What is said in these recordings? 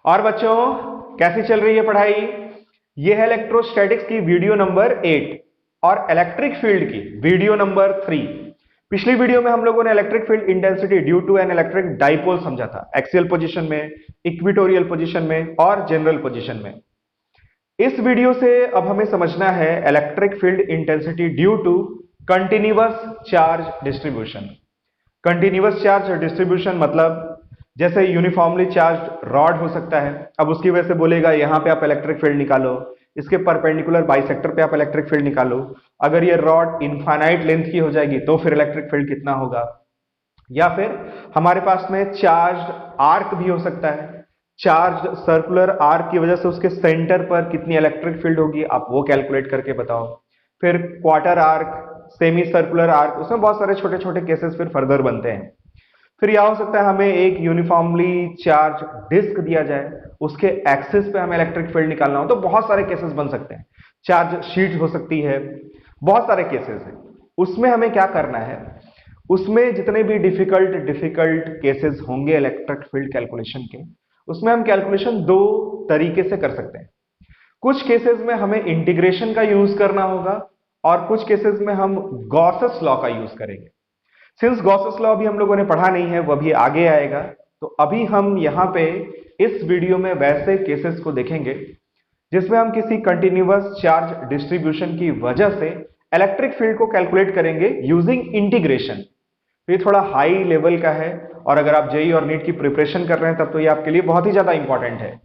और बच्चों, कैसी चल रही है पढ़ाई? ये है इलेक्ट्रोस्टैटिक्स की वीडियो नंबर 8 और इलेक्ट्रिक फील्ड की वीडियो नंबर 3। पिछली वीडियो में हम लोगों ने electric field intensity due to an electric dipole समझा था, एक्सियल पोजीशन में, इक्वेटोरियल पोजीशन में और जनरल पोजीशन में। इस वीडियो से अब हमें समझना है electric field intensity due to continuous charge distribution. Continuous charge distribution मतलब जैसे यूनिफॉर्मली चार्ज रॉड हो सकता है, अब उसकी वजह से बोलेगा यहां पे आप इलेक्ट्रिक फील्ड निकालो, इसके परपेंडिकुलर बाइसेक्टर पे आप इलेक्ट्रिक फील्ड निकालो। अगर ये रॉड इनफाइनाइट लेंथ की हो जाएगी तो फिर इलेक्ट्रिक फील्ड कितना होगा। या फिर हमारे पास में चार्ज आर्क भी हो सकता है, चार्ज सर्कुलर आर्क की वजह से उसके सेंटर पर कितनी इलेक्ट्रिक फील्ड होगी आप वो कैलकुलेट करके बताओ। फिर quarter arc, semi circular arc, उसमें बहुत सारे छोटे छोटे केसेस फिर फर्दर बनते हैं। फिर यह हो सकता है हमें एक यूनिफॉर्मली चार्ज डिस्क दिया जाए, उसके एक्सिस पे हमें इलेक्ट्रिक फील्ड निकालना हो, तो बहुत सारे केसेस बन सकते हैं। चार्ज शीट हो सकती है, बहुत सारे केसेस हैं। उसमें हमें क्या करना है, उसमें जितने भी डिफिकल्ट केसेस होंगे इलेक्ट्रिक फील्ड कैलकुलेशन के, उसमें हम कैलकुलेशन दो तरीके से कर सकते हैं। कुछ केसेस में हमें इंटीग्रेशन का यूज करना होगा और कुछ केसेस में हम गॉसेस लॉ का यूज करेंगे। सिंस गॉसेस लॉ अभी हम लोगों ने पढ़ा नहीं है, वो अभी आगे आएगा, तो अभी हम यहां पे इस वीडियो में वैसे केसेस को देखेंगे जिसमें हम किसी कंटिन्यूअस चार्ज डिस्ट्रीब्यूशन की वजह से इलेक्ट्रिक फील्ड को कैलकुलेट करेंगे यूजिंग इंटीग्रेशन। तो ये थोड़ा हाई लेवल का है और अगर आप जेई और नीट की प्रिपरेशन कर रहे हैं तब तो ये आपके लिए बहुत ही ज्यादा इंपॉर्टेंट है।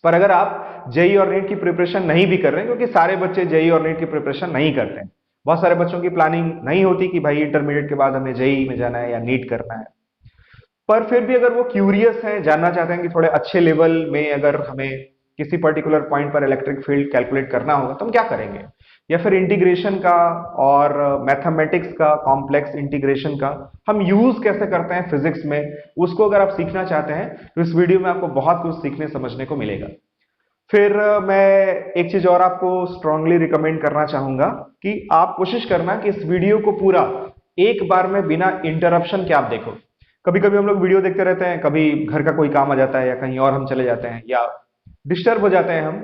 पर अगर आप जेई और नीट की प्रिपरेशन नहीं भी कर रहे हैं, क्योंकि सारे बच्चे जेई और नीट की प्रिपरेशन नहीं करते हैं, बहुत सारे बच्चों की प्लानिंग नहीं होती कि भाई इंटरमीडिएट के बाद हमें जेई में जाना है या नीट करना है, पर फिर भी अगर वो क्यूरियस हैं, जानना चाहते हैं कि थोड़े अच्छे लेवल में अगर हमें किसी पर्टिकुलर पॉइंट पर इलेक्ट्रिक फील्ड कैलकुलेट करना होगा तो हम क्या करेंगे, या फिर इंटीग्रेशन का और मैथमेटिक्स का, कॉम्प्लेक्स इंटीग्रेशन का हम यूज कैसे करते हैं फिजिक्स में, उसको अगर आप सीखना चाहते हैं तो इस वीडियो में आपको बहुत कुछ सीखने समझने को मिलेगा। फिर मैं एक चीज और आपको स्ट्रांगली रिकमेंड करना चाहूंगा कि आप कोशिश करना कि इस वीडियो को पूरा एक बार में बिना इंटरप्शन के आप देखो। कभी कभी हम लोग वीडियो देखते रहते हैं, कभी घर का कोई काम आ जाता है या कहीं और हम चले जाते हैं या डिस्टर्ब हो जाते हैं हम,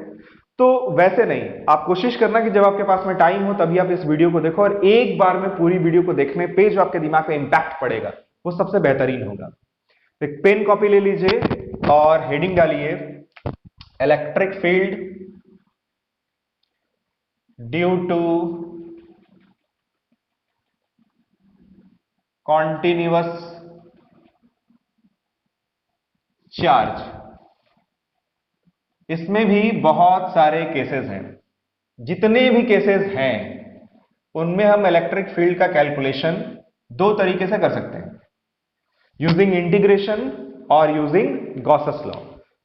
तो वैसे नहीं, आप कोशिश करना कि जब आपके पास में टाइम हो तभी आप इस वीडियो को देखो, और एक बार में पूरी वीडियो को देखने पे जो आपके दिमाग पे इंपैक्ट पड़ेगा वो सबसे बेहतरीन होगा। एक पेन कॉपी ले लीजिए और हेडिंग डालिए electric field due to continuous charge. इसमें भी बहुत सारे केसेस हैं, जितने भी केसेस हैं उनमें हम इलेक्ट्रिक फील्ड का कैलकुलेशन दो तरीके से कर सकते हैं, यूजिंग इंटीग्रेशन और यूजिंग गॉसेस लॉ।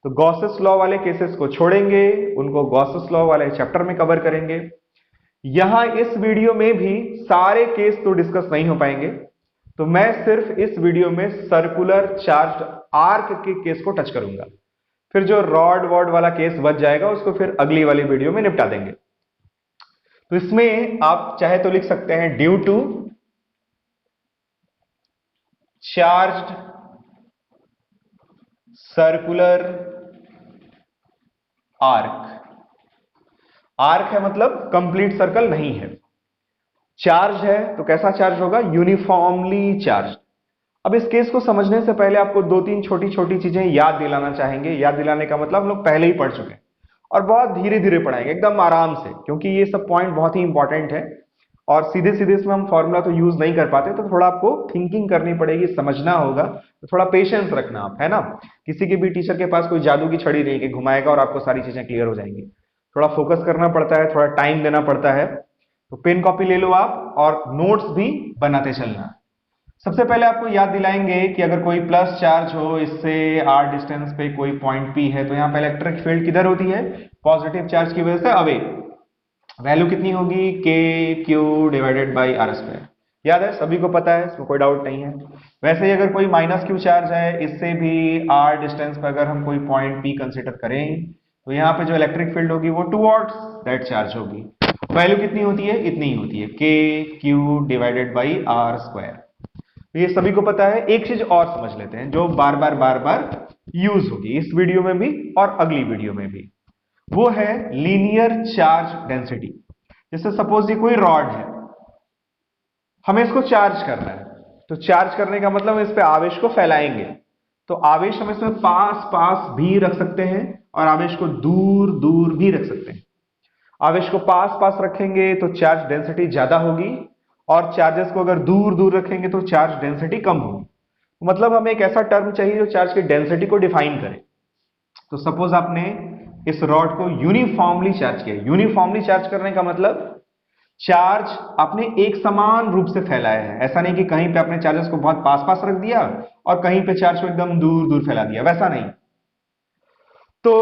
तो गॉसेस लॉ वाले केसेस को छोड़ेंगे, उनको गॉसेस लॉ वाले चैप्टर में कवर करेंगे। यहां इस वीडियो में भी सारे केस तो डिस्कस नहीं हो पाएंगे, तो मैं सिर्फ इस वीडियो में सर्कुलर चार्ज आर्क के केस को टच करूंगा। फिर जो रॉड वॉड वाला केस बच जाएगा उसको फिर अगली वाली वीडियो में निपटा देंगे। तो इसमें आप चाहे तो लिख सकते हैं due to charged circular arc. Arc है मतलब कंप्लीट सर्कल नहीं है, चार्ज है तो कैसा चार्ज होगा, यूनिफॉर्मली चार्ज। अब इस केस को समझने से पहले आपको दो तीन छोटी छोटी चीजें याद दिलाना चाहेंगे। याद दिलाने का मतलब हम लोग पहले ही पढ़ चुके हैं और बहुत धीरे धीरे पढ़ाएंगे, एकदम आराम से, क्योंकि ये सब पॉइंट बहुत ही इंपॉर्टेंट है और सीधे सीधे इसमें हम फॉर्मूला तो यूज नहीं कर पाते, तो थोड़ा आपको थिंकिंग करनी पड़ेगी, समझना होगा, तो थोड़ा पेशेंस रखना आप, है ना। किसी के भी टीचर के पास कोई जादू की छड़ी नहीं कि घुमाएगा और आपको सारी चीजें क्लियर हो जाएंगी। थोड़ा फोकस करना पड़ता है, थोड़ा टाइम देना पड़ता है। तो पेन कॉपी ले लो आप और नोट्स भी बनाते चलना। सबसे पहले आपको याद दिलाएंगे कि अगर कोई प्लस चार्ज हो, इससे आर डिस्टेंस पे कोई पॉइंट पी है, तो यहाँ पे इलेक्ट्रिक फील्ड किधर होती है, पॉजिटिव चार्ज की वजह से अवे। वैल्यू कितनी होगी, K Q divided by R square. याद है, सभी को पता है, इसमें कोई डाउट नहीं है। वैसे ही अगर कोई माइनस क्यू चार्ज है, इससे भी आर डिस्टेंस पर अगर हम कोई पॉइंट पी कंसिडर करें, तो यहाँ पे जो इलेक्ट्रिक फील्ड होगी वो टुवर्ड्स दैट चार्ज होगी। वैल्यू कितनी होती है, इतनी ही होती है, K Q divided by R square. तो ये सभी को पता है। एक चीज और समझ लेते हैं जो बार बार यूज होगी इस वीडियो में भी और अगली वीडियो में भी, वो है लीनियर चार्ज डेंसिटी। जैसे सपोज ये कोई रॉड है, हमें इसको चार्ज करना है, तो चार्ज करने का मतलब हम इस पे आवेश को फैलाएंगे, तो आवेश हम इसमें पास पास भी रख सकते हैं और आवेश को दूर दूर भी रख सकते हैं। आवेश को पास पास रखेंगे तो चार्ज डेंसिटी ज्यादा होगी, और चार्जेस को अगर दूर दूर रखेंगे तो चार्ज डेंसिटी कम होगी। मतलब हमें एक ऐसा टर्म चाहिए जो चार्ज की डेंसिटी को डिफाइन करे। तो सपोज आपने इस रॉड को यूनिफॉर्मली चार्ज किया। यूनिफॉर्मली चार्ज करने का मतलब चार्ज आपने एक समान रूप से फैलाया है। ऐसा नहीं कि कहीं पे आपने चार्जेस को बहुत पास पास रख दिया और कहीं पे चार्ज को एकदम दूर दूर फैला दिया, वैसा नहीं। तो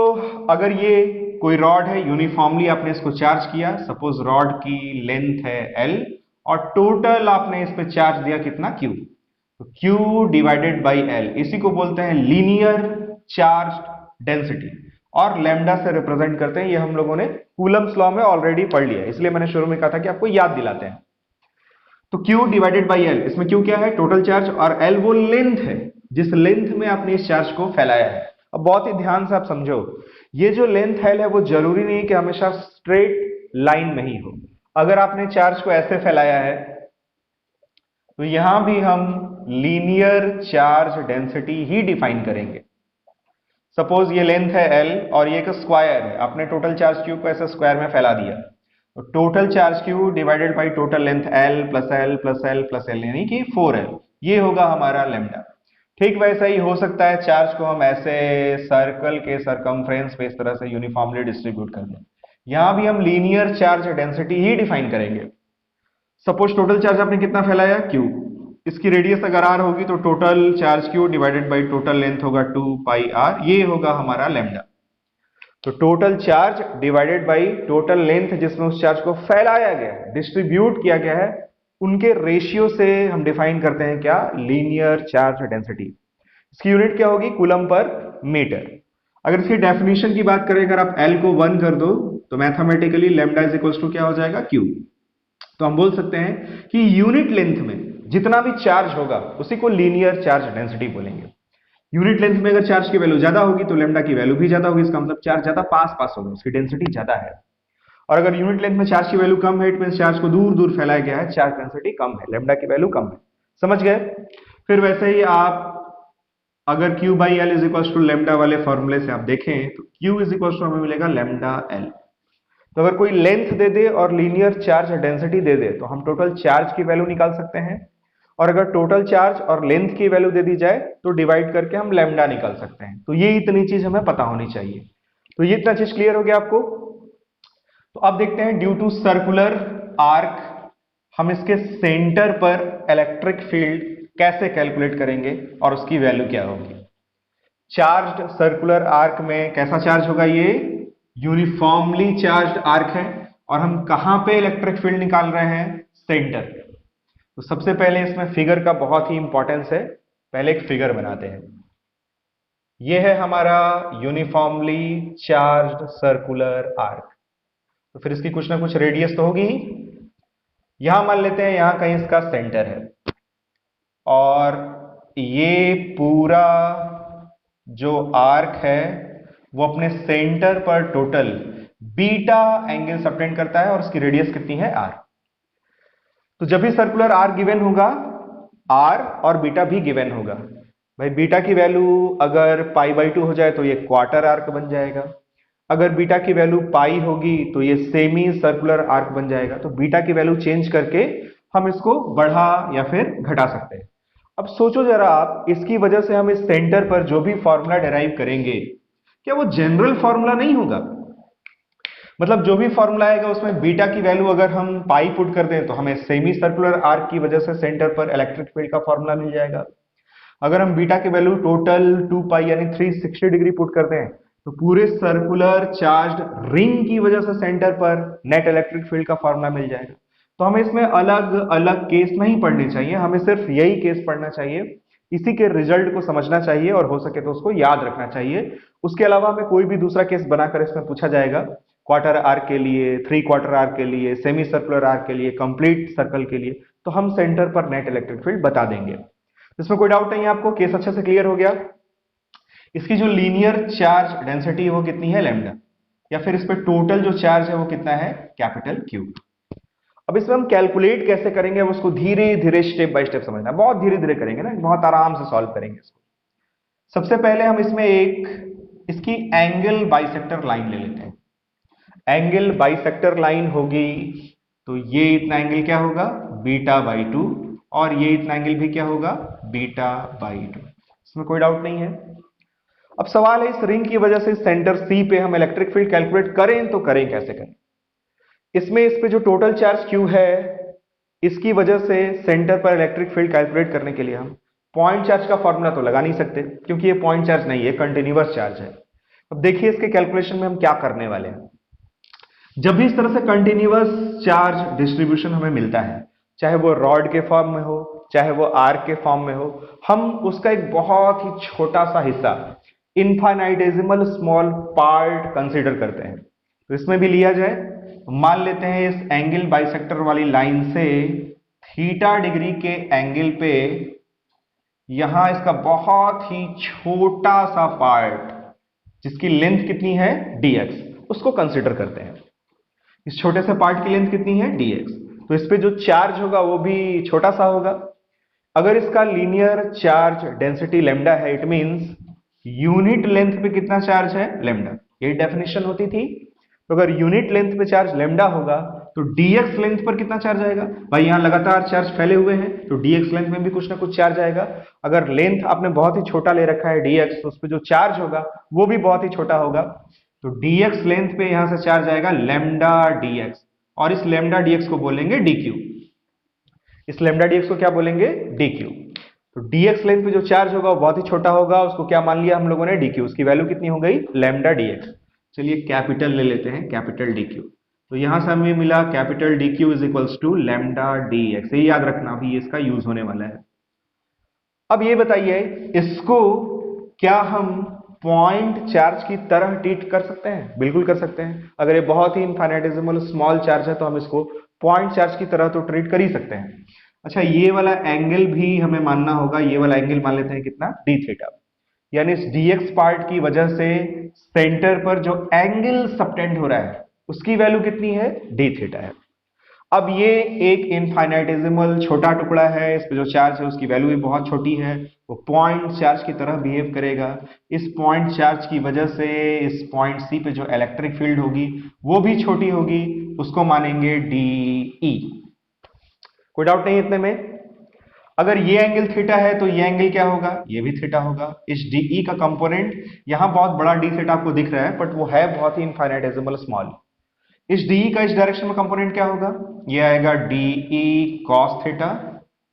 अगर ये कोई रॉड है, यूनिफॉर्मली आपने इसको चार्ज किया, सपोज रॉड की लेंथ है L और टोटल आपने इस पे चार्ज दिया कितना, Q, तो Q डिवाइडेड बाई L, इसी को बोलते हैं लीनियर चार्ज डेंसिटी, और लैम्डा से रिप्रेजेंट करते हैं। ये हम लोगों ने कूलम्स लॉ में ऑलरेडी पढ़ लिया है, इसलिए मैंने शुरू में कहा था कि आपको याद दिलाते हैं। तो Q डिवाइडेड बाई L, इसमें Q क्या है, टोटल चार्ज, और L वो लेंथ है जिस लेंथ में आपने इस चार्ज को फैलाया है। अब बहुत ही ध्यान से आप समझो, ये जो लेंथ L है वो जरूरी नहीं है कि हमेशा स्ट्रेट लाइन में ही हो। अगर आपने चार्ज को ऐसे फैलाया है तो यहां भी हम लीनियर चार्ज डेंसिटी ही डिफाइन करेंगे। सपोज ये लेंथ है L और ये एक स्क्वायर है, आपने टोटल चार्ज Q को ऐसे स्क्वायर में फैला दिया, तो total charge Q divided by total length L plus L plus L plus L, यानी कि 4L, ये होगा हमारा लैम्डा। ठीक वैसा ही हो सकता है चार्ज को हम ऐसे सर्कल के सरकमफ्रेंस पे इस तरह से यूनिफॉर्मली डिस्ट्रीब्यूट कर दें। यहां भी हम लीनियर चार्ज डेंसिटी ही डिफाइन करेंगे। सपोज टोटल चार्ज आपने कितना फैलाया, Q, इसकी रेडियस अगर r होगी तो total charge Q divided by total length होगा 2 पाई r, ये होगा हमारा लैम्डा। तो total charge divided by total length जिसमें उस चार्ज को फैलाया गया है, डिस्ट्रीब्यूट किया गया है, उनके रेशियो से हम डिफाइन करते हैं क्या, लीनियर चार्ज डेंसिटी। इसकी यूनिट क्या होगी, कूलम पर मीटर। अगर इसकी डेफिनेशन की बात करें, अगर आप L को 1 कर दो तो mathematically lambda is equal to क्या हो जाएगा, Q। तो हम बोल सकते हैं कि यूनिट लेंथ में जितना भी चार्ज होगा उसी को लीनियर चार्ज डेंसिटी बोलेंगे। यूनिट लेंथ में अगर चार्ज की वैल्यू ज्यादा होगी तो लैम्डा की वैल्यू भी ज्यादा होगी, इसका मतलब चार्ज ज्यादा पास पास होगा, उसकी डेंसिटी ज्यादा है। और अगर यूनिट लेंथ में चार्ज की वैल्यू कम है, इट मींस चार्ज को दूर दूर फैलाया गया है, चार्ज डेंसिटी कम है, लैम्डा की वैल्यू कम है। समझ गए। फिर वैसे ही आप अगर Q by L is equal to lambda वाले फॉर्मूले से आप देखें तो Q इज इक्वल टू हमें मिलेगा लैम्डा L। तो अगर कोई लेंथ दे दे और लीनियर चार्ज डेंसिटी दे दे तो हम टोटल चार्ज की वैल्यू निकाल सकते हैं, और अगर टोटल चार्ज और लेंथ की वैल्यू दे दी जाए तो डिवाइड करके हम लैम्डा निकाल सकते हैं। तो ये इतनी चीज हमें पता होनी चाहिए। तो ये इतना चीज क्लियर हो गया आपको। तो अब देखते हैं ड्यू टू सर्कुलर आर्क हम इसके सेंटर पर इलेक्ट्रिक फील्ड कैसे कैलकुलेट करेंगे और उसकी वैल्यू क्या होगी। चार्ज्ड सर्कुलर आर्क में कैसा चार्ज होगा, ये यूनिफॉर्मली चार्ज्ड आर्क है, और हम कहां पे इलेक्ट्रिक फील्ड निकाल रहे हैं, सेंटर पे। तो सबसे पहले इसमें फिगर का बहुत ही इंपॉर्टेंस है, पहले एक फिगर बनाते हैं। यह है हमारा यूनिफॉर्मली चार्ज्ड सर्कुलर आर्क। तो फिर इसकी कुछ ना कुछ रेडियस तो होगी ही। यहां मान लेते हैं यहां कहीं इसका सेंटर है, और ये पूरा जो आर्क है वो अपने सेंटर पर टोटल बीटा एंगल सबटेंड करता है, और उसकी रेडियस कितनी है, r। तो जब भी सर्कुलर आर्क गिवन होगा, r और बीटा भी गिवन होगा। भाई बीटा की वैल्यू अगर π/2 हो जाए तो ये क्वार्टर आर्क बन जाएगा, अगर बीटा की वैल्यू पाई होगी तो ये सेमी सर्कुलर आर्क बन जाएगा। तो बीटा की वैल्यू चेंज करके हम इसको बढ़ा या फिर घटा सकते हैं। अब सोचो जरा आप, इसकी वजह से हम इस सेंटर पर जो भी फॉर्मूला डिराइव करेंगे, क्या वो जनरल फॉर्मूला नहीं होगा। मतलब जो भी फॉर्मूला आएगा उसमें बीटा की वैल्यू अगर हम पाई पुट कर दें तो हमें सेमी सर्कुलर आर्क की वजह से सेंटर पर इलेक्ट्रिक फील्ड का फॉर्मूला मिल जाएगा। अगर हम बीटा की वैल्यू टोटल 2 पाई यानी 360 डिग्री पुट करते हैं तो पूरे सर्कुलर चार्ज्ड रिंग की वजह से सेंटर पर नेट इलेक्ट्रिक फील्ड का फॉर्मूला मिल जाएगा। तो हमें इसमें अलग अलग केस नहीं पढ़ने चाहिए, हमें सिर्फ यही केस पढ़ना चाहिए, इसी के रिजल्ट को समझना चाहिए और हो सके तो उसको याद रखना चाहिए। उसके अलावा हमें कोई भी दूसरा केस बनाकर इसमें पूछा जाएगा, क्वार्टर आर्क के लिए, 3/4 आर्क के लिए, सेमी सर्कुलर आर्क के लिए, कंप्लीट सर्कल के लिए, तो हम सेंटर पर नेट इलेक्ट्रिक फील्ड बता देंगे। इसमें कोई डाउट नहीं है आपको, केस अच्छे से क्लियर हो गया। इसकी जो लीनियर चार्ज डेंसिटी है वो कितनी है, लैम्डा, या फिर इस पे टोटल जो चार्ज है वो कितना है, कैपिटल क्यू। अब इसमें हम कैलकुलेट कैसे करेंगे, अब उसको धीरे धीरे स्टेप बाय स्टेप समझना, बहुत धीरे धीरे करेंगे ना, बहुत आराम से सॉल्व करेंगे इसको। सबसे पहले हम इसमें एक इसकी एंगल बाइसेक्टर लाइन ले लेते हैं। एंगल बाइसेक्टर लाइन होगी तो ये इतना एंगल क्या होगा, बीटा बाई 2, और ये इतना एंगल भी क्या होगा, बीटा बाई 2। इसमें कोई डाउट नहीं है। अब सवाल है इस रिंग की वजह से सेंटर सी पे हम इलेक्ट्रिक फील्ड कैलकुलेट करें तो करें कैसे करें। इसमें इस पे जो टोटल चार्ज Q है, इसकी वजह से सेंटर पर इलेक्ट्रिक फील्ड कैलकुलेट करने के लिए हम पॉइंट चार्ज का फॉर्मूला तो लगा नहीं सकते, क्योंकि ये पॉइंट चार्ज नहीं है, कंटिन्यूअस चार्ज है। अब देखिए इसके कैलकुलेशन में हम क्या करने वाले हैं। जब भी इस तरह से कंटिन्यूअस चार्ज डिस्ट्रीब्यूशन हमें मिलता है, चाहे वो रॉड के फॉर्म में हो, चाहे वो आर्क के फॉर्म में हो, हम उसका एक बहुत ही छोटा सा हिस्सा, इनफाइनाइटेसिमल स्मॉल पार्ट कंसीडर करते हैं। तो इसमें भी लिया जाए, मान लेते हैं इस एंगल बाइसेक्टर वाली लाइन से थीटा डिग्री के एंगल पे यहां इसका बहुत ही छोटा सा पार्ट, जिसकी लेंथ कितनी है, dx, उसको कंसीडर करते हैं। इस छोटे से पार्ट की लेंथ कितनी है, dx, तो इस पे जो चार्ज होगा वो भी छोटा सा होगा। अगर इसका लीनियर चार्ज डेंसिटी लैम्डा है, इट मींस यूनिट लेंथ पे कितना चार्ज है, लैम्डा, ये डेफिनेशन होती थी। तो अगर यूनिट लेंथ पे चार्ज लैम्डा होगा तो dx लेंथ पर कितना चार्ज आएगा, भाई यहां लगातार चार्ज फैले हुए हैं तो dx लेंथ में भी कुछ ना कुछ चार्ज आएगा। अगर लेंथ आपने बहुत ही छोटा ले रखा है dx, तो उस पर जो चार्ज होगा वो भी बहुत ही छोटा होगा। तो dx लेंथ पे यहां से चार्ज आएगा लैम्डा dx, और इस लैम्डा dx को बोलेंगे dq। इस लैम्डा dx को क्या बोलेंगे, dq। तो dx लेंथ पे जो चार्ज होगा वो बहुत ही छोटा होगा, उसको क्या मान लिया हम लोगों ने, dq। उसकी वैल्यू कितनी हो गई, लैम्डा dx। चलिए कैपिटल ले लेते हैं, कैपिटल dq। तो यहां से हमें मिला capital dq is equals to lambda dx। ये याद रखना, अभी इसका यूज होने वाला है। अब ये बताइए, इसको क्या हम पॉइंट चार्ज की तरह ट्रीट कर सकते हैं, बिल्कुल कर सकते हैं। अगर ये बहुत ही इनफाइनाइटेसिमल स्मॉल चार्ज है तो हम इसको पॉइंट चार्ज की तरह तो ट्रीट कर ही सकते हैं। अच्छा, ये वाला एंगल भी हमें मानना होगा, ये वाला एंगल मान लेते हैं कितना, डी थीटा, यानी इस dx पार्ट की वजह से सेंटर पर जो एंगल सबटेंड हो रहा है उसकी वैल्यू कितनी है, डी थीटा है। अब ये एक इनफाइनाइटेसिमल छोटा टुकड़ा है, इस पे जो चार्ज है उसकी वैल्यू भी बहुत छोटी है, वो पॉइंट चार्ज की तरह बिहेव करेगा। इस पॉइंट चार्ज की वजह से इस पॉइंट सी पे जो इलेक्ट्रिक फील्ड होगी वो भी छोटी होगी, उसको मानेंगे डी। कोई डाउट नहीं इतने में। अगर ये एंगल थीटा है तो ये एंगल क्या होगा, ये भी थीटा होगा। इस डी का कंपोनेंट, यहां बहुत बड़ा डी थीटा आपको दिख रहा है, बट वो है बहुत ही इनफाइनाइटेसिमल स्मॉल। इस डी का इस डायरेक्शन में कंपोनेंट क्या होगा, ये आएगा डी कॉस थीटा,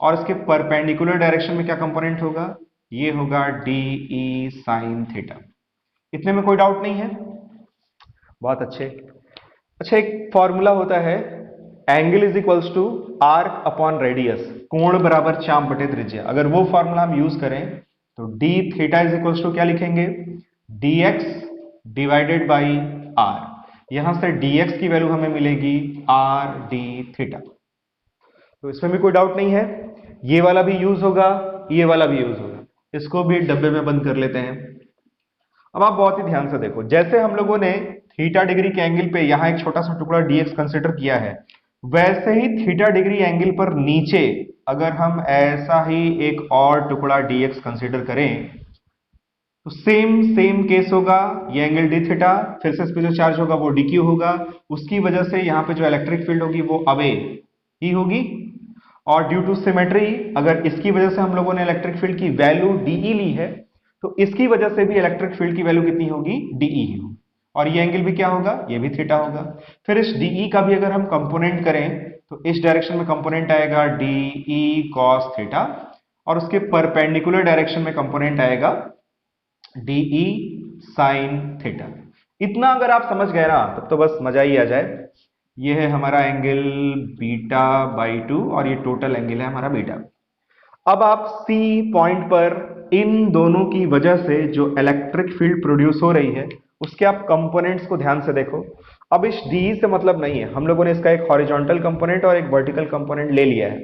और इसके परपेंडिकुलर डायरेक्शन में क्या कंपोनेंट होगा, ये होगा डी साइन थीटा। इतने में कोई डाउट नहीं है, बहुत अच्छे। अच्छा, एक फॉर्मूला होता है, angle is equals to arc upon radius, कोण बराबर चाप बटे त्रिज्या। अगर वो फॉर्मूला हम यूज करें तो D theta is equals to क्या लिखेंगे, dx डिवाइडेड बाई आर। यहां से dx की वैल्यू हमें मिलेगी आर डी थीटा। तो इसमें भी कोई डाउट नहीं है, ये वाला भी यूज होगा, ये वाला भी यूज होगा। इसको भी डब्बे में बंद कर लेते हैं। अब आप बहुत ही ध्यान से देखो, जैसे हम लोगों ने थीटा डिग्री के एंगल पे यहां एक छोटा सा टुकड़ा dx कंसिडर किया है, वैसे ही थीटा डिग्री एंगल पर नीचे अगर हम ऐसा ही एक और टुकड़ा dx कंसिडर करें तो सेम केस होगा। ये एंगल डी थीटा, फिर से इस पे जो चार्ज होगा वो dq होगा, उसकी वजह से यहां पे जो इलेक्ट्रिक फील्ड होगी वो अवे ही होगी। और ड्यू टू सिमेट्री, अगर इसकी वजह से हम लोगों ने इलेक्ट्रिक फील्ड की वैल्यू dE ली है तो इसकी वजह से भी इलेक्ट्रिक फील्ड की वैल्यू कितनी होगी, dE ही होगी। और ये एंगल भी क्या होगा, ये भी थीटा होगा। फिर इस dE का भी अगर हम कंपोनेंट करें तो इस डायरेक्शन में कंपोनेंट आएगा dE cos थीटा, और उसके परपेंडिकुलर डायरेक्शन में कंपोनेंट आएगा dE sin थीटा। इतना अगर आप समझ गए ना तब तो बस मजा ही आ जाए। ये है हमारा एंगल बीटा बाई 2 और ये टोटल एंगल है हमारा बीटा। अब आप C पॉइंट पर इन दोनों की वजह से जो इलेक्ट्रिक फील्ड प्रोड्यूस हो रही है उसके आप कंपोनेंट्स को ध्यान से देखो। अब इस डी से मतलब नहीं है, हम लोगों ने इसका एक हॉरिजॉन्टल कंपोनेंट और एक वर्टिकल कंपोनेंट ले लिया है।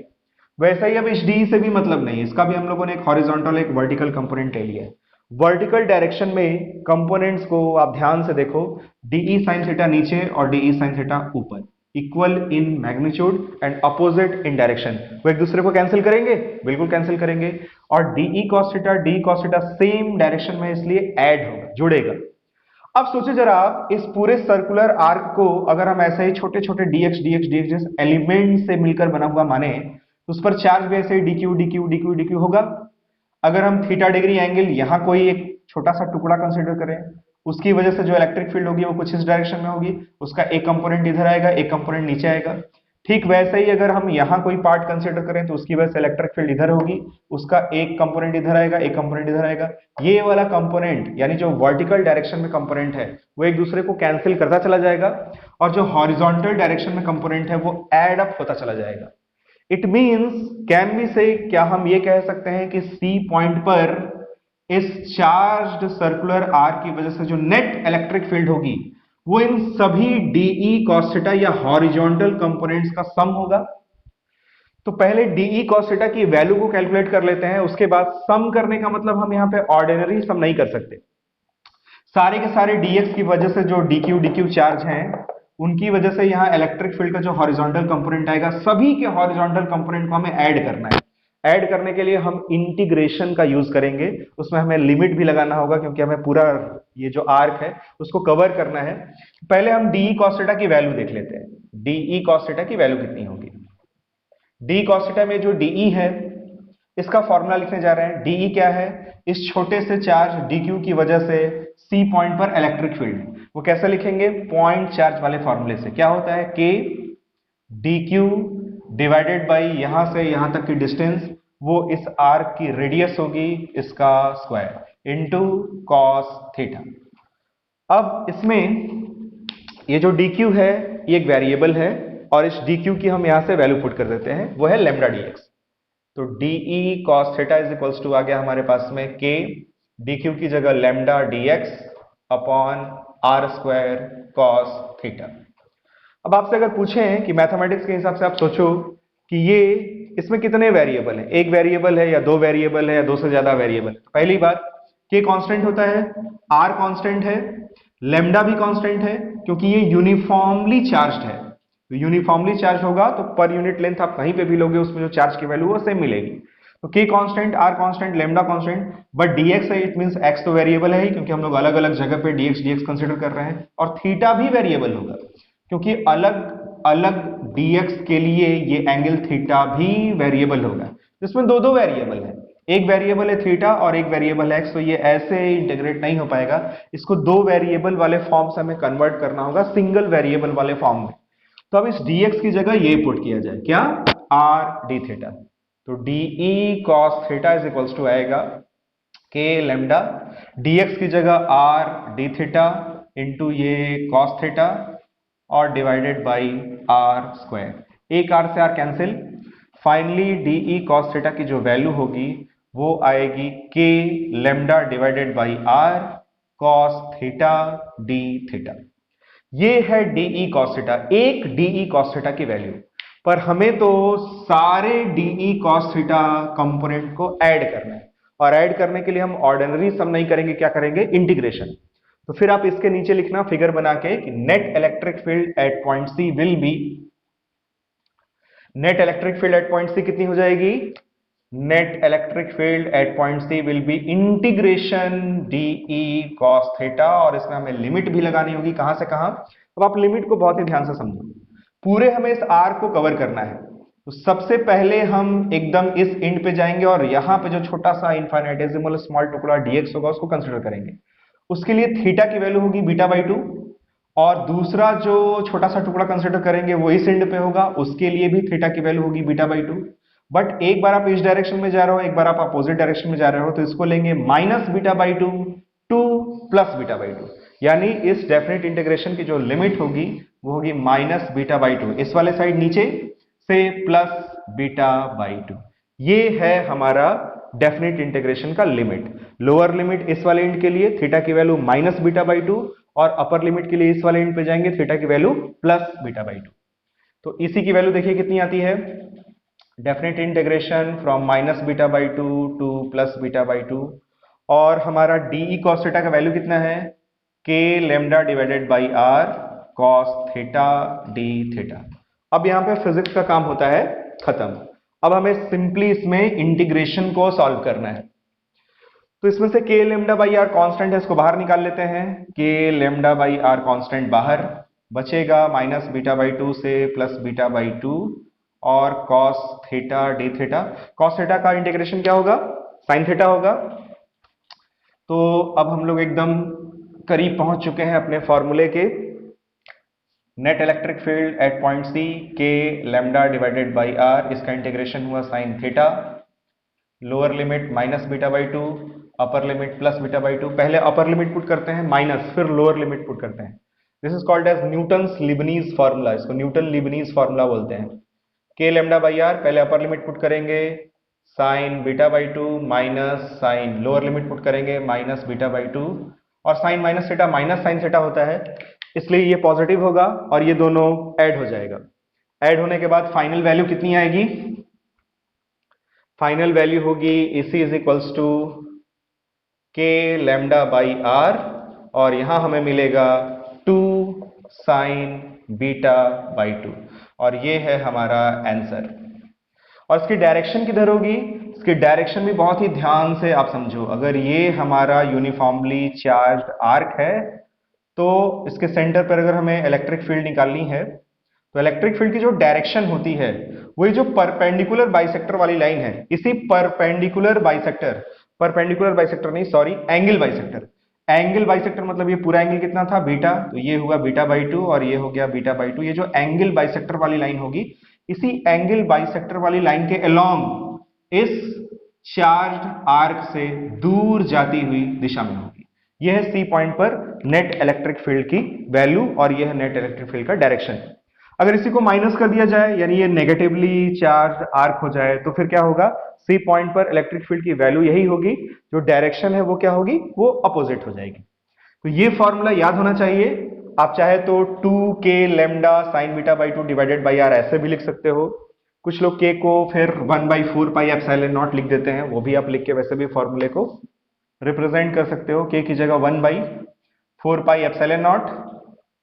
वैसा ही अब इस डी से भी मतलब नहीं है, इसका भी हम लोगों ने एक हॉरिजॉन्टल एक वर्टिकल कंपोनेंट ले लिया है। वर्टिकल डायरेक्शन में कंपोनेंट्स को आप ध्यान से देखो, डीई साइन थीटा नीचे और डीई साइन थीटा ऊपर, equal in magnitude and opposite in direction. वो एक दूसरे को कैंसिल करेंगे, बिल्कुल कैंसिल करेंगे। और D E cos theta D cos theta same direction में, इसलिए ऐड होगा, जुड़ेगा। अब सोचिए जरा आप इस पूरे सर्कुलर आर्क को अगर हम ऐसे ही छोटे छोटे dx dx dx एलिमेंट से मिलकर बना हुआ माने, तो उस पर चार्ज भी ऐसे ही dq dq dq dq होगा। अगर हम थीटा डिग्री एंगल यहां कोई एक छोटा सा टुकड़ा कंसीडर करें, उसकी वजह से जो इलेक्ट्रिक फील्ड होगी वो कुछ इस डायरेक्शन में होगी, उसका एक कंपोनेंट इधर आएगा, एक कंपोनेंट नीचे आएगा। ठीक वैसे ही अगर हम यहां कोई पार्ट कंसीडर करें तो उसकी वजह से इलेक्ट्रिक फील्ड इधर होगी, उसका एक कंपोनेंट इधर आएगा, एक कंपोनेंट इधर आएगा। ये वाला कंपोनेंट यानी जो वर्टिकल डायरेक्शन में कंपोनेंट है वो एक दूसरे को कैंसिल करता चला जाएगा, और जो हॉरिजॉन्टल डायरेक्शन में कंपोनेंट है वो ऐड अप होता चला जाएगा। इट मींस, कैन वी से, क्या हम ये कह सकते हैं कि सी पॉइंट पर इस चार्ज्ड सर्कुलर आर्क की वजह से जो नेट इलेक्ट्रिक फील्ड होगी वो इन सभी डीई cos थीटा या हॉरिजॉन्टल कंपोनेंट्स का सम होगा। तो पहले डीई cos थीटा की वैल्यू को कैलकुलेट कर लेते हैं, उसके बाद सम करने का मतलब हम यहां पे ऑर्डिनरी सम नहीं कर सकते। सारे के सारे dx की वजह से जो dq dq चार्ज हैं, उनकी वजह से यहां इलेक्ट्रिक फील्ड का जो हॉरिजॉन्टल कंपोनेंट आएगा, सभी के हॉरिजॉन्टल कंपोनेंट को हमें ऐड करना है। ऐड करने के लिए हम इंटीग्रेशन का यूज करेंगे, उसमें हमें लिमिट भी लगाना होगा क्योंकि हमें पूरा ये जो आर्क है उसको कवर करना है। पहले हम डी cos थीटा की वैल्यू देख लेते हैं। डी cos थीटा की वैल्यू कितनी होगी? डी cos थीटा में जो डी है इसका फॉर्मूला लिखने जा रहे हैं। डी क्या है? इस छोटे से चार्ज dq की वजह से सी पॉइंट पर इलेक्ट्रिक फील्ड, वो कैसे लिखेंगे? पॉइंट चार्ज वाले फॉर्मूले से। क्या होता है? k dq डिवाइडेड बाई यहां से यहां तक की डिस्टेंस, वो इस आर्क की रेडियस होगी, इसका स्क्वायर इनटू cos थीटा। अब इसमें ये जो dq है ये एक वेरिएबल है, और इस dq की हम यहां से वैल्यू पुट कर देते हैं, वो है लैम्डा dx। तो dE cos theta is equals to आ गया हमारे पास में k dq की जगह lambda dx upon r square cos theta. अब आपसे अगर पूछें कि मैथमेटिक्स के हिसाब से आप सोचो कि ये इसमें कितने वेरिएबल हैं, एक वेरिएबल है या दो वेरिएबल है या दो से ज्यादा वेरिएबल है। पहली बात, k कांस्टेंट होता है, r कांस्टेंट है, लैम्डा भी कांस्टेंट है, क्योंकि ये यूनिफॉर्मली चार्ज्ड है। तो यूनिफॉर्मली चार्ज होगा तो पर यूनिट लेंथ आप कहीं पे भी लोगे उसमें जो चार्ज की वैल्यू वो सेम मिलेगी। तो k constant, r constant, lambda constant, but dx है, इट मींस x तो वेरिएबल है ही, क्योंकि हम लोग अलग अलग जगह पे dx कंसीडर कर रहे हैं। और थीटा भी वेरिएबल होगा, क्योंकि अलग अलग dx के लिए ये एंगल थीटा भी वेरिएबल होगा। इसमें दो दो वेरिएबल है, एक वेरिएबल है थीटा और एक वेरिएबल है x, तो ये ऐसे इंटीग्रेट नहीं हो पाएगा। इसको दो वेरिएबल वाले फॉर्म से हमें कन्वर्ट करना होगा सिंगल वेरिएबल वाले फॉर्म में। तो अब इस dx की जगह ये पुट किया जाए, क्या? r d theta. तो dE cos theta is equals to आएगा k लैम्डा dx की जगह r d थीटा इंटू ये cos थीटा और डिवाइडेड बाई r स्क्वायर। एक r से r cancel, finally dE cos theta की जो वैल्यू होगी वो आएगी k lambda divided by r cos theta d theta. ये है dE cos थीटा, एक dE cos थीटा की वैल्यू। पर हमें तो सारे dE cos थीटा कंपोनेंट को ऐड करना है, और ऐड करने के लिए हम ऑर्डिनरी सम नहीं करेंगे, क्या करेंगे? इंटीग्रेशन। तो फिर आप इसके नीचे लिखना फिगर बना के कि net electric field at point C will be, net electric field at point C कितनी हो जाएगी? Net electric field at point C will be integration dE cos theta, और इसमें हमें लिमिट भी लगानी होगी, कहां से कहां? अब आप लिमिट को बहुत ही ध्यान से समझो, पूरे हमें इस आर्क को कवर करना है। तो सबसे पहले हम एकदम इस एंड पे जाएंगे और यहां पे जो छोटा सा इनफाइनाइटेसिमल स्मॉल टुकड़ा dx होगा उसको कंसीडर करेंगे। उसके लिए थीटा की वैल्यू होगी बीटा बाई 2, और दूसरा जो छोटा सा टुकड़ा कंसीडर करेंगे वो इस एंड पे होगा, उसके लिए भी थीटा की वैल्यू होगी बीटा बाई 2। बट एक बार आप इस डायरेक्शन में जा रहे हो, एक बार आप अपोजिट डायरेक्शन में जा रहे हो, तो इसको लेंगे minus beta by 2 to plus beta by 2, यानी इस डेफिनेट इंटीग्रेशन की जो लिमिट होगी वो होगी माइनस बीटा बाई 2, इस वाले साइड नीचे से प्लस बीटा बाई 2। ये है हमारा डेफिनेट इंटीग्रेशन का लिमिट। लोअर लिमिट इस वाले एंड के लिए थीटा की वैल्यू माइनस बीटा बाई 2, और अपर लिमिट के लिए इस वाले एंड पे जाएंगे थीटा की वैल्यू प्लस बीटा बाई 2। तो इसी की वैल्यू देखिए कितनी आती है, definite integration from minus beta by two to plus beta by two, और हमारा डी कॉस थीटा का वैल्यू कितना है, k lambda divided by r cos theta d theta. अब यहाँ पे फिजिक्स का काम होता है खत्म। अब हमें सिंपली इसमें इंटीग्रेशन को सॉल्व करना है। तो इसमें से के लेमडा बाई आर कॉन्स्टेंट है, इसको बाहर निकाल लेते हैं। K lambda by are constant बाहर बचेगा माइनस बीटा बाई टू से प्लस बीटा बाई टू और cos theta d theta. Cos theta का इंटीग्रेशन क्या होगा, साइन थीटा होगा। तो अब हम लोग एकदम करीब पहुंच चुके हैं अपने फॉर्मूले के। Net electric field at point C k lambda divided by r, इसका इंटीग्रेशन हुआ sine theta. Lower limit minus beta by two, upper limit plus beta by two. पहले अपर लिमिट पुट करते हैं माइनस, फिर लोअर लिमिट पुट करते हैं। This is called as Newton's Leibniz formula, इसको Newton Leibniz formula बोलते हैं। K lambda by r पहले अपर लिमिट पुट करेंगे sine beta by two minus sine, lower limit put करेंगे माइनस बीटा बाई टू, और sine minus theta minus sine theta होता है, इसलिए ये पॉजिटिव होगा और ये दोनों ऐड हो जाएगा। ऐड होने के बाद फाइनल वैल्यू कितनी आएगी, फाइनल वैल्यू होगी इसी इज इक्वल्स टू के लेमडा बाई आर, और यहां हमें मिलेगा 2 साइन बीटा बाई टू, और ये है हमारा आंसर। और इसकी डायरेक्शन किधर होगी, इसकी डायरेक्शन भी बहुत ही ध्यान से आप समझो। अगर ये हमारा यूनिफॉर्मली चार्ज्ड आर्क है तो इसके सेंटर पर अगर हमें इलेक्ट्रिक फील्ड निकालनी है तो इलेक्ट्रिक फील्ड की जो डायरेक्शन होती है वही जो परपेंडिकुलर बाइसेक्टर वाली लाइन है, इसी परपेंडिकुलर बाइसेक्टर नहीं sorry angle bisector. Angle bisector मतलब ये पूरा एंगल कितना था बीटा, तो ये हुआ बीटा बाई टू और ये हो गया बीटा बाई टू। ये जो एंगल बाइसेक्टर वाली लाइन होगी, इसी एंगल बाइसेक्टर वाली लाइन के अलोंग इस चार्ज्ड आर्क से दूर जाती हुई दिशा में होगी। यह है सी पॉइंट पर नेट इलेक्ट्रिक फील्ड की वैल्यू और यह है नेट इलेक्ट्रिक फील्ड का डायरेक्शन। अगर इसी को माइनस कर दिया जाए यानी ये नेगेटिवली चार्ज आर्क हो जाए तो फिर क्या होगा, सी पॉइंट पर इलेक्ट्रिक फील्ड की वैल्यू यही होगी, जो डायरेक्शन है वो क्या होगी, वो अपोजिट हो जाएगी। तो ये फॉर्मूला याद होना चाहिए। आप चाहे तो 2k lambda sine beta by two divided by r ऐसे भी लिख सकते हो। कुछ लोग k को फिर 1/4 पाई एप्सिलॉन नॉट लिख देते हैं, वो भी आप लिख के वैसे भी फॉर्मूले को रिप्रेजेंट कर सकते हो। k की जगह 1/4 pi epsilon naught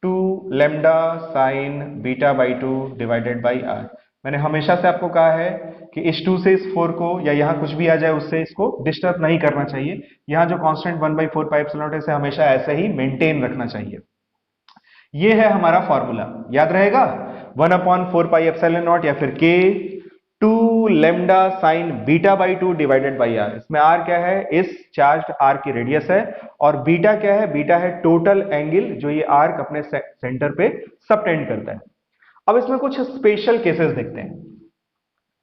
2 lambda sine beta by two divided by r. मैंने हमेशा से आपको कहा है कि इस 2 से इस 4 को या यहाँ कुछ भी आ जाए उससे इसको डिस्टर्ब नहीं करना चाहिए। यहाँ जो कांस्टेंट 1/4 पाई एप्सिलॉन नॉट है इसे हमेशा ऐसे ही मेंटेन रखना चाहिए। ये है हमारा फॉर्मूला, याद रहेगा 1/4 पाई एप्सिलॉन नॉट या फिर k 2 lambda sine beta by two divided by r. इसमें r क्या है, इस चार्ज्ड आर्क की रेडियस है, और बीटा क्या है, बीटा है टोटल एंगल जो ये आर्क अपने सेंटर पे सबटेंड करता है। अब इसमें कुछ स्पेशल केसेस देखते हैं।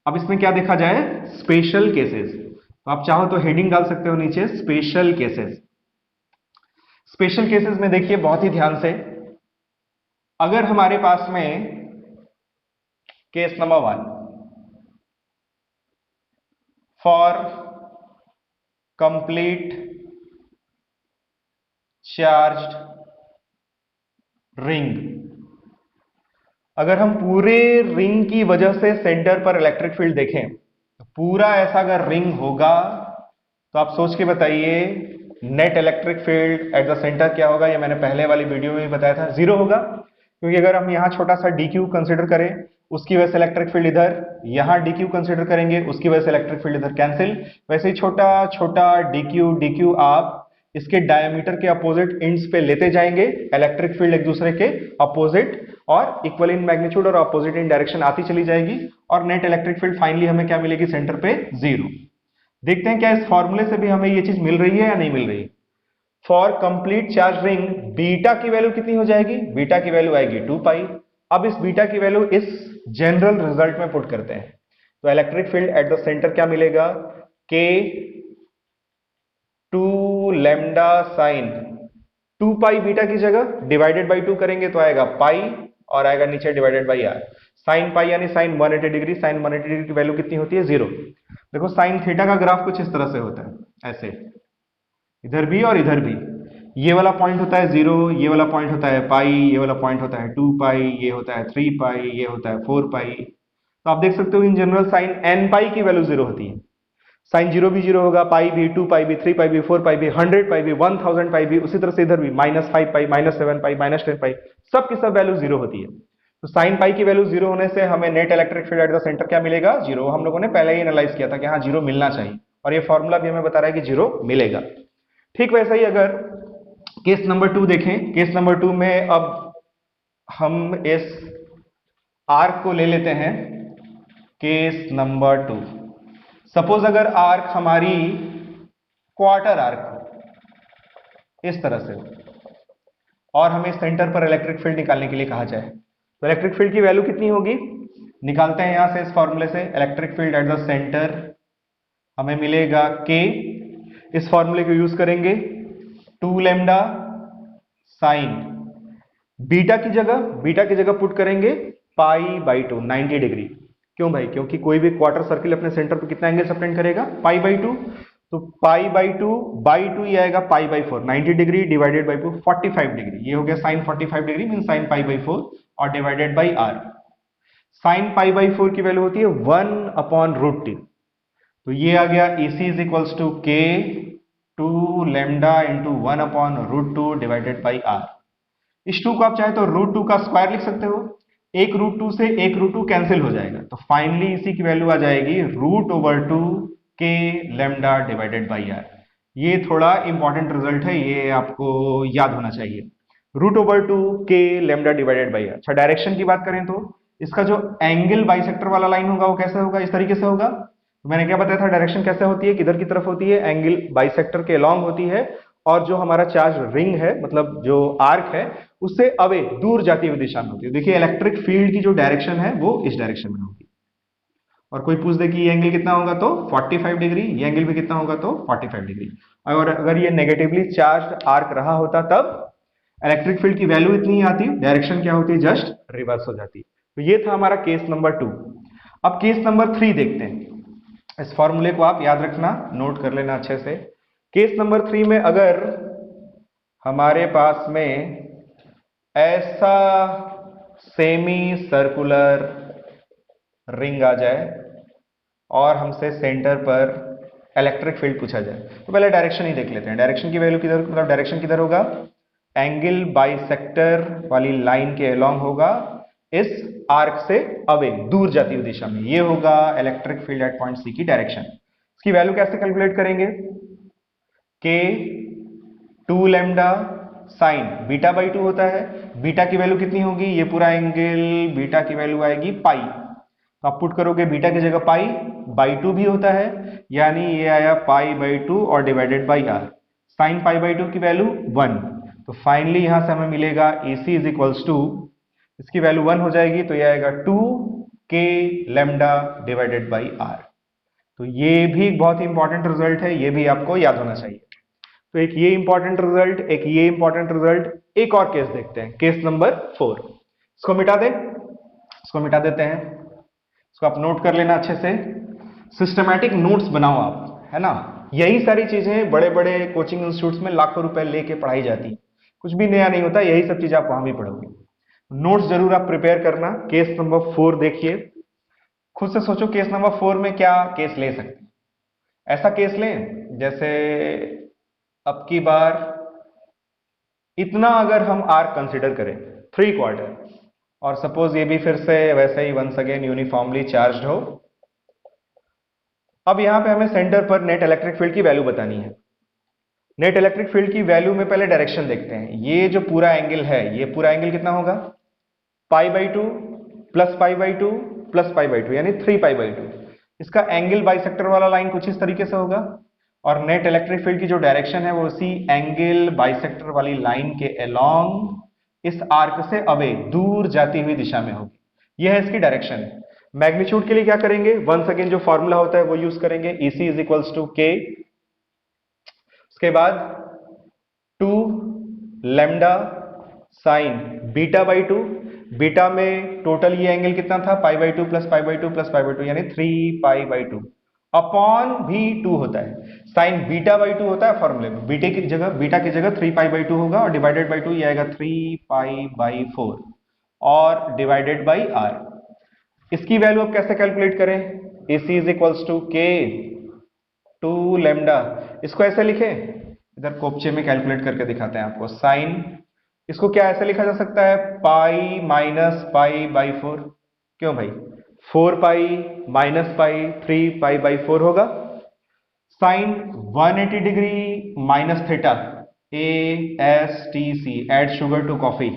अब इसमें क्या देखा जाए, स्पेशल केसेस। तो आप चाहो तो हेडिंग डाल सकते हो नीचे, स्पेशल केसेस। स्पेशल केसेस में देखिए बहुत ही ध्यान से, अगर हमारे पास में case number 1 for complete charged ring, अगर हम पूरे रिंग की वजह से सेंटर पर इलेक्ट्रिक फील्ड देखें, तो पूरा ऐसा अगर रिंग होगा तो आप सोच के बताइए net electric field at the centre क्या होगा। ये मैंने पहले वाली वीडियो में भी बताया था, 0 होगा। क्योंकि अगर हम यहाँ छोटा सा dq कंसिडर करें, उसकी वजह से इलेक्ट्रिक फील्ड इधर, यहाँ dq कंसिडर करेंगे उसकी वजह से इलेक्ट्रिक फील्ड इधर, कैंसिल। वैसे ही छोटा छोटा dq आप इसके डायमीटर के अपोजिट एंड्स पे लेते जाएंगे, इलेक्ट्रिक फील्ड एक दूसरे के अपोजिट और इक्वल इन मैग्नीट्यूड और अपोजिट इन डायरेक्शन आती चली जाएगी, और नेट इलेक्ट्रिक फील्ड फाइनली हमें क्या मिलेगी, सेंटर पे 0। देखते हैं क्या इस फॉर्मूले से भी हमें ये चीज मिल रही है या नहीं मिल रही। For complete charge ring beta की वैल्यू कितनी हो जाएगी, बीटा की वैल्यू आएगी 2 पाई। अब इस बीटा की वैल्यू इस जनरल रिजल्ट में पुट करते हैं, तो electric field at the centre क्या मिलेगा, k 2 लेमडा साइन 2 पाई बीटा की जगह डिवाइडेड बाई 2 करेंगे तो आएगा पाई और आएगा नीचे divided by r. Sine pi यानी साइन 180 डिग्री, साइन 180 डिग्री की वैल्यू कितनी होती है, 0। देखो साइन थीटा का ग्राफ कुछ इस तरह से होता है, ऐसे इधर भी और इधर भी। ये वाला पॉइंट होता है 0, ये वाला पॉइंट होता है पाई, ये वाला पॉइंट होता है 2 पाई, ये होता है 3 पाई, ये होता है 4 पाई। तो आप देख सकते हो इन जनरल साइन एन पाई की वैल्यू 0 होती है, साइन 0 भी 0 होगा, पाई भी, 2 पाई भी, 3 पाई भी, 4 पाई भी, 100 पाई भी, 1000 पाई भी, उसी तरह से इधर भी -5 पाई, -7 पाई, -10 पाई, सब की सब वैल्यू 0 होती है। तो साइन पाई की वैल्यू 0 होने से हमें net electric field at the centre क्या मिलेगा? 0। हम लोगों ने पहले ही एनालाइज किया था कि हाँ 0 मिलना चाहिए, और ये फॉर्मूला भी हमें बता रहा है कि 0 मिलेगा। ठीक वैसा ही अगर केस नंबर 2 देखें, केस नंबर 2 में अब हम इस आर्क को ले लेते हैं। केस नंबर 2, सपोज अगर आर्क हमारी क्वार्टर आर्क इस तरह से, और हमें सेंटर पर इलेक्ट्रिक फील्ड निकालने के लिए कहा जाए, तो इलेक्ट्रिक फील्ड की वैल्यू कितनी होगी? निकालते हैं यहां से इस फॉर्मूले से, electric field at the centre हमें मिलेगा के, इस फॉर्मूले को यूज करेंगे, 2 लैम्डा साइन बीटा की जगह पुट करेंगे पाई बाई 2, 90 डिग्री। क्यों भाई? क्योंकि कोई भी क्वार्टर सर्किल अपने सेंटर पर कितना एंगल सबटेंड करेगा? Pi by 2। तो पाई बाई टू ये आएगा pi by 4, 90 degree divided by 2, 45 degree. ये हो गया sine 45 degree mean sine pi by 4, और divided by r. Sine pi by 4 की वैल्यू होती है 1/√2। तो ये आ गया EC is equals to k 2 lambda into 1/√2 divided by r. इस 2 को आप चाहे तो √2 का स्क्वायर लिख सकते हो, एक √2 से एक √2 कैंसिल हो जाएगा, तो फाइनली इसी की वैल्यू आ जाएगी √2 के लैम्डा डिवाइडेड बाई आर। ये थोड़ा इंपॉर्टेंट रिजल्ट है, ये आपको याद होना चाहिए, √2 के लैम्डा डिवाइडेड बाई आर। अच्छा, डायरेक्शन की बात करें तो इसका जो एंगल बाइसेक्टर वाला लाइन होगा वो कैसे होगा? इस तरीके से होगा। तो मैंने क्या बताया था डायरेक्शन कैसे होती है, किधर की तरफ होती है? एंगल बाइसेक्टर के अलॉन्ग होती है, और जो हमारा चार्ज रिंग है, मतलब जो आर्क है, उससे अवे दूर जाती हुई दिशा में होती है। देखिए इलेक्ट्रिक फील्ड की जो डायरेक्शन है वो इस डायरेक्शन में होगी, और कोई पूछ दे कि ये एंगल कितना होगा तो 45 डिग्री, ये एंगल भी कितना होगा तो 45 डिग्री। और अगर ये नेगेटिवली चार्ज आर्क रहा होता तब इलेक्ट्रिक फील्ड की वैल्यू इतनी आती, डायरेक्शन क्या होती? जस्ट रिवर्स हो जाती। तो ये था हमारा केस नंबर 2। अब केस नंबर 3 देखते हैं। इस फॉर्मूले को आप याद रखना, नोट कर लेना अच्छे से। केस नंबर 3 में अगर हमारे पास में ऐसा सेमी सर्कुलर रिंग आ जाए और हमसे सेंटर पर इलेक्ट्रिक फील्ड पूछा जाए, तो पहले डायरेक्शन ही देख लेते हैं। डायरेक्शन की वैल्यू किधर, मतलब डायरेक्शन किधर होगा? एंगल बाइसेक्टर वाली लाइन के अलॉन्ग होगा, इस आर्क से अवे दूर जाती हुई दिशा में। ये होगा electric field at point C की डायरेक्शन। इसकी वैल्यू कैसे कैलकुलेट करेंगे? के 2 लैम्डा साइन बीटा बाई 2 होता है। बीटा की वैल्यू कितनी होगी? ये पूरा एंगल, बीटा की वैल्यू आएगी पाई। तो आप पुट करोगे बीटा की जगह पाई बाई 2 भी होता है, यानी ये आया पाई बाई 2 और divided by r. Sine pi by 2 की वैल्यू 1। तो फाइनली यहां से हमें मिलेगा EC इज इक्वल्स टू, इसकी वैल्यू 1 हो जाएगी, तो ये आएगा 2 के लैम्डा डिवाइडेड बाई आर। तो ये भी एक बहुत ही इंपॉर्टेंट रिजल्ट है, ये भी आपको याद होना चाहिए। तो एक ये इंपॉर्टेंट रिजल्ट, एक ये इंपॉर्टेंट रिजल्ट। एक और केस देखते हैं, केस नंबर 4। इसको मिटा दें, इसको मिटा देते हैं, इसको आप नोट कर लेना अच्छे से, सिस्टमैटिक नोट्स बनाओ आप, है ना। यही सारी चीजें बड़े बड़े कोचिंग इंस्टीट्यूट्स में लाखों रुपए लेके पढ़ाई जाती, कुछ भी नया नहीं होता, यही सब चीजें आप वहां भी पढ़ोगे। नोट्स जरूर आप प्रिपेयर करना। केस नंबर 4 देखिए, खुद से सोचो केस नंबर 4 में क्या केस ले सकते हैं। ऐसा केस लें जैसे अब की बार इतना अगर हम आर्क कंसिडर करें 3 क्वार्टर, और सपोज ये भी फिर से वैसे ही वंस अगेन यूनिफॉर्मली चार्ज्ड हो। अब यहां पे हमें सेंटर पर नेट इलेक्ट्रिक फील्ड की वैल्यू बतानी है। नेट इलेक्ट्रिक फील्ड की वैल्यू में पहले डायरेक्शन देखते हैं। ये जो पूरा एंगल है, ये पूरा एंगल कितना होगा? पाई by 2 plus pi by 2 plus pi by 2, यानी 3 पाई बाई 2। इसका एंगल बाइसेक्टर वाला लाइन कुछ इस तरीके से होगा, और नेट इलेक्ट्रिक फील्ड की जो डायरेक्शन है वो उसी एंगल बाइसेक्टर वाली लाइन के अलोंग इस आर्क से अवे दूर जाती हुई दिशा में होगी। यह है इसकी डायरेक्शन। मैग्नीट्यूड के लिए क्या करेंगे? वंस अगेन जो फॉर्मूला होता है वो यूज करेंगे, EC इज इक्वल्स टू के, उसके बाद 2 lambda sign beta by 2। Beta में टोटल ये एंगल कितना था? पाई by 2 plus pi by 2 plus pi by 2, यानी 3 पाई बाई 2 अपॉन भी 2 होता है। साइन बीटा बाई 2 होता है फॉर्मूले में, बीटा की जगह 3 पाई बाई 2 होगा, और डिवाइडेड बाई 2 ये आएगा 3 पाई बाई 4 और डिवाइडेड बाई आर। इसकी वैल्यू आप कैसे कैलकुलेट करें? AC इज इक्वल्स टू के टू लेमडा। इसको ऐसे लिखें, इधर कोपचे में कैलकुलेट करके दिखाते हैं आपको। साइन, इसको क्या ऐसे लिखा जा सकता है? Pi minus pi by 4। क्यों भाई? 4 pi minus pi 3 pi by 4 होगा। Sine 180 degree minus theta, ASTC, add sugar to coffee.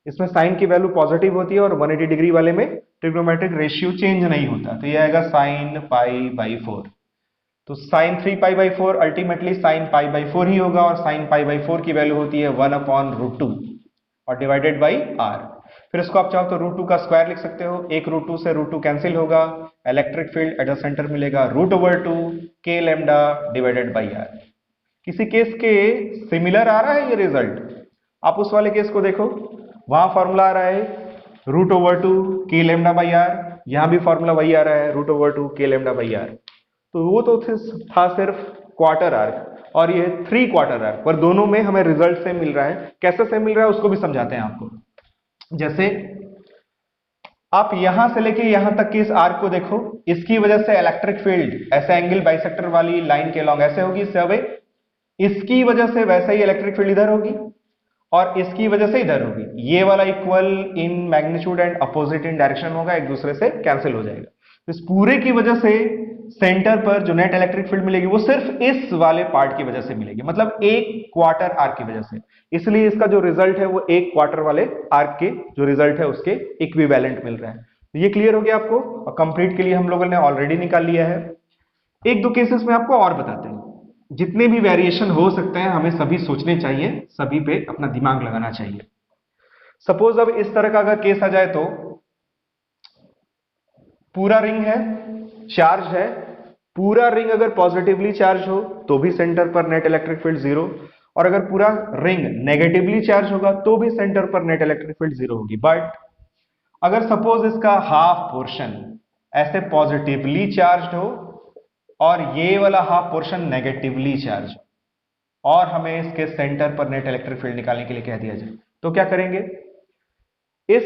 इसमें साइन की वैल्यू पॉजिटिव होती है और 180 डिग्री वाले में ट्रिग्नोमेट्रिक रेशियो चेंज नहीं होता, तो ये आएगा साइन पाई बाई 4। तो sine 3 pi by 4 ultimately sine pi by 4 ही होगा, और साइन पाई बाई 4 की वैल्यू होती है 1/√2 और डिवाइडेड बाई आर। फिर इसको आप चाहो तो √2 का स्क्वायर लिख सकते हो। एक √2 से √2 कैंसिल होगा, electric field at the centre मिलेगा √2 के लेमडा डिवाइडेड बाई आर। किसी केस के सिमिलर आ रहा है ये रिजल्ट? आप उस वाले केस को देखो, वहां फॉर्मूला आ रहा है √2 के लेमडा बाई आर, यहां भी फॉर्मूला वही आ रहा है √2 के लेमडा बाई आर। तो वो तो था सिर्फ क्वार्टर आर्क और ये 3 क्वार्टर आर्क, पर दोनों में हमें रिजल्ट सेम मिल रहा है। कैसे सेम मिल रहा है उसको भी समझाते हैं आपको। जैसे आप यहां से लेके यहां तक की इस आर्क को देखो, इसकी वजह से इलेक्ट्रिक फील्ड ऐसे एंगल बाइसेक्टर वाली लाइन के लॉन्ग ऐसे होगी, इससे इसकी वजह से वैसे ही इलेक्ट्रिक फील्ड इधर होगी और इसकी वजह से इधर होगी। ये वाला equal in magnitude and opposite in direction होगा, एक दूसरे से कैंसिल हो जाएगा। तो इस पूरे की वजह से सेंटर पर जो नेट इलेक्ट्रिक फील्ड मिलेगी वो सिर्फ इस वाले पार्ट की वजह से मिलेगी, मतलब एक क्वार्टर आर्क की वजह से। इसलिए इसका जो रिजल्ट है वो एक क्वार्टर वाले आर्क के जो रिजल्ट है उसके इक्विवेलेंट मिल रहा है। तो ये क्लियर हो गया आपको, और कंप्लीट के लिए हम लोगों ने ऑलरेडी निकाल लिया है। एक दो केसेस में आपको और बताते हैं। जितने भी वेरिएशन हो सकते हैं हमें सभी सोचने चाहिए, सभी पे अपना दिमाग लगाना चाहिए। सपोज अब इस तरह का अगर केस आ जाए तो पूरा रिंग है, चार्ज है, पूरा रिंग अगर पॉजिटिवली चार्ज हो तो भी सेंटर पर नेट इलेक्ट्रिक फील्ड 0, और अगर पूरा रिंग नेगेटिवली चार्ज होगा तो भी सेंटर पर नेट इलेक्ट्रिक फील्ड 0 होगी। बट अगर सपोज इसका हाफ पोर्शन ऐसे पॉजिटिवली चार्ज हो और ये वाला हाफ पोर्शन नेगेटिवली चार्ज हो और हमें इसके सेंटर पर नेट इलेक्ट्रिक फील्ड निकालने के लिए कह दिया जाए, तो क्या करेंगे? इस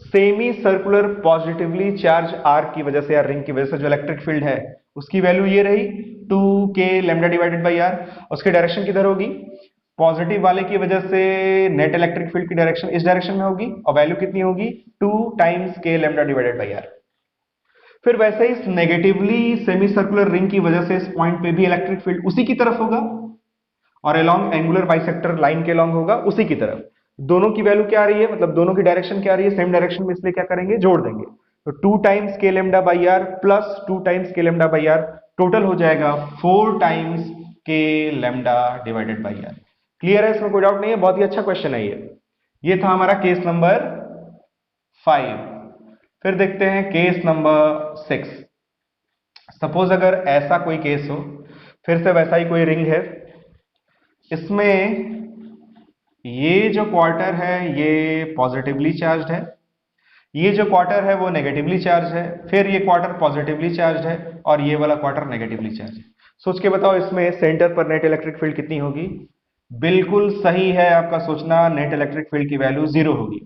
semi circular positively charge arc की वजह से या रिंग की वजह से जो इलेक्ट्रिक फील्ड है उसकी वैल्यू ये रही 2k lambda divided by r. उसकी डायरेक्शन किधर होगी? पॉजिटिव वाले की वजह से नेट इलेक्ट्रिक फील्ड की डायरेक्शन इस डायरेक्शन में होगी और वैल्यू कितनी होगी? 2 times k lambda divided by r. फिर वैसे ही इस नेगेटिवली सेमी सर्कुलर रिंग की वजह से इस पॉइंट पे भी इलेक्ट्रिक फील्ड उसी की तरफ होगा और अलोंग एंगुलर बाइसेक्टर लाइन के अलोंग होगा उसी की तरफ। दोनों की वैल्यू क्या आ रही है, मतलब दोनों की डायरेक्शन क्या आ रही है? सेम डायरेक्शन में, इसलिए क्या करेंगे? जोड़ देंगे। तो 2 times k lambda by r plus 2 times k lambda by r, total हो जाएगा 4 times k lambda divided by r. Clear है? इसमें कोई डाउट नहीं है, बहुत ही अच्छा क्वेश्चन है ये था हमारा केस नंबर 5। फिर देखते हैं केस नंबर 6। सपोज अगर ऐसा कोई केस हो, फिर से वैसा ही कोई रिंग है, इसमें ये जो क्वार्टर है ये पॉजिटिवली चार्ज है, ये जो क्वार्टर है वो नेगेटिवली चार्ज है, फिर ये क्वार्टर पॉजिटिवली चार्ज है और ये वाला क्वार्टर नेगेटिवली चार्ज है। सोच के बताओ इसमें सेंटर पर नेट इलेक्ट्रिक फील्ड कितनी होगी? बिल्कुल सही है आपका सोचना, नेट इलेक्ट्रिक फील्ड की वैल्यू 0 होगी,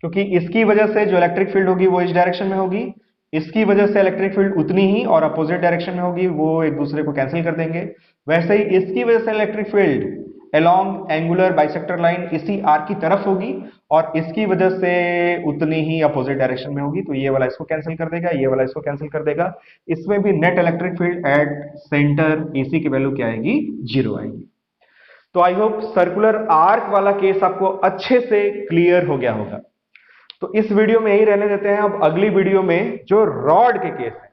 क्योंकि इसकी वजह से जो इलेक्ट्रिक फील्ड होगी वो इस डायरेक्शन में होगी, इसकी वजह से इलेक्ट्रिक फील्ड उतनी ही और अपोजिट डायरेक्शन में होगी, वो एक दूसरे को कैंसिल कर देंगे। वैसे ही इसकी वजह से electric field along angular bisector line इसी आर्क की तरफ होगी और इसकी वजह से उतनी ही अपोजिट डायरेक्शन में होगी, तो ये वाला इसको कैंसिल कर देगा, ये वाला इसको कैंसिल कर देगा। इसमें भी net electric field at centre AC की वैल्यू क्या आएगी? 0 आएगी। तो आई होप सर्कुलर आर्क वाला केस आपको अच्छे से क्लियर हो गया होगा। तो इस वीडियो में यही रहने देते हैं। अब अगली वीडियो में जो रॉड के केस है,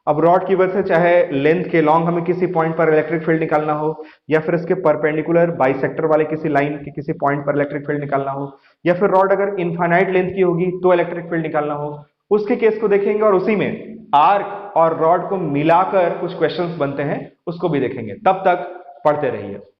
अब रॉड की वजह से चाहे लेंथ के लॉन्ग हमें किसी पॉइंट पर इलेक्ट्रिक फील्ड निकालना हो, या फिर इसके परपेंडिकुलर बाइसेक्टर वाले किसी लाइन के किसी पॉइंट पर इलेक्ट्रिक फील्ड निकालना हो, या फिर रॉड अगर इनफाइनाइट लेंथ की होगी तो इलेक्ट्रिक फील्ड निकालना हो, उसके केस को देखेंगे और उसी में आर्क और रॉड को मिलाकर कुछ क्वेश्चंस बनते हैं उसको भी देखेंगे। तब तक पढ़ते रहिए।